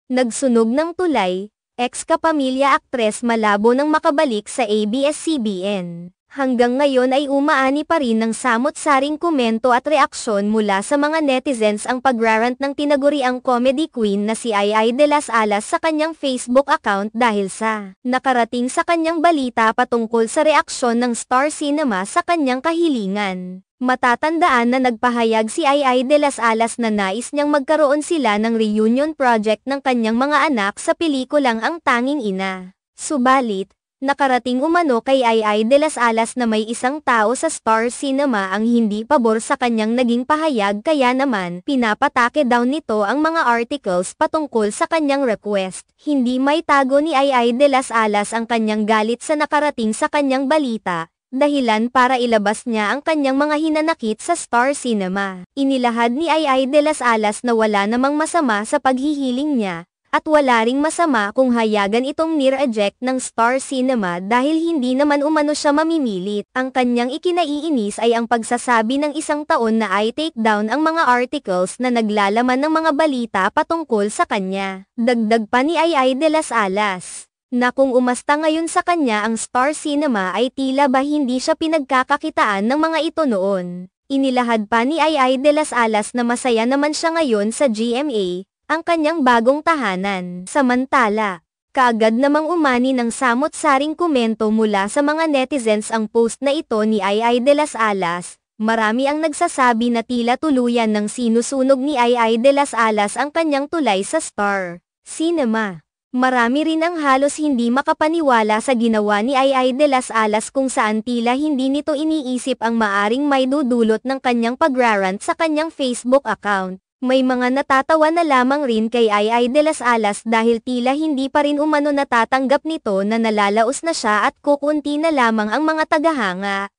Nagsunog ng tulay, ex-kapamilya aktres malabo nang makabalik sa ABS-CBN. Hanggang ngayon ay umaani pa rin ng samot-saring komento at reaksyon mula sa mga netizens ang pagrarant ng tinaguriang comedy queen na si Ai Ai de las Alas sa kanyang Facebook account dahil sa nakarating sa kanyang balita patungkol sa reaksyon ng Star Cinema sa kanyang kahilingan. Matatandaan na nagpahayag si Ai Ai de las Alas na nais niyang magkaroon sila ng reunion project ng kanyang mga anak sa pelikulang Ang Tanging Ina. Subalit, nakarating umano kay Ai Ai de las Alas na may isang tao sa Star Cinema ang hindi pabor sa kanyang naging pahayag kaya naman pinapatake daw nito ang mga articles patungkol sa kanyang request. Hindi may tago ni Ai Ai de las Alas ang kanyang galit sa nakarating sa kanyang balita, dahilan para ilabas niya ang kanyang mga hinanakit sa Star Cinema. Inilahad ni Ai Ai de las Alas na wala namang masama sa paghihiling niya, at wala ring masama kung hayagan itong nireject ng Star Cinema dahil hindi naman umano siya mamimilit. Ang kanyang ikinaiinis ay ang pagsasabi ng isang taon na i-take down ang mga articles na naglalaman ng mga balita patungkol sa kanya. Dagdag pa ni Ai Ai de las Alas na kung umasta ngayon sa kanya ang Star Cinema ay tila ba hindi siya pinagkakakitaan ng mga ito noon. Inilahad pa ni Ai Ai de las Alas na masaya naman siya ngayon sa GMA, ang kanyang bagong tahanan. Samantala, kaagad namang umani ng samot-saring komento mula sa mga netizens ang post na ito ni Ai Ai de las Alas. Marami ang nagsasabi na tila tuluyan ng sinusunog ni Ai Ai de las Alas ang kanyang tulay sa Star Cinema. Marami rin ang halos hindi makapaniwala sa ginawa ni Ai Ai de las Alas kung saan tila hindi nito iniisip ang maaring may dudulot ng kanyang pagrarant sa kanyang Facebook account. May mga natatawa na lamang rin kay Ai Ai de las Alas dahil tila hindi pa rin umano natatanggap nito na nalalaos na siya at kukunti na lamang ang mga tagahanga.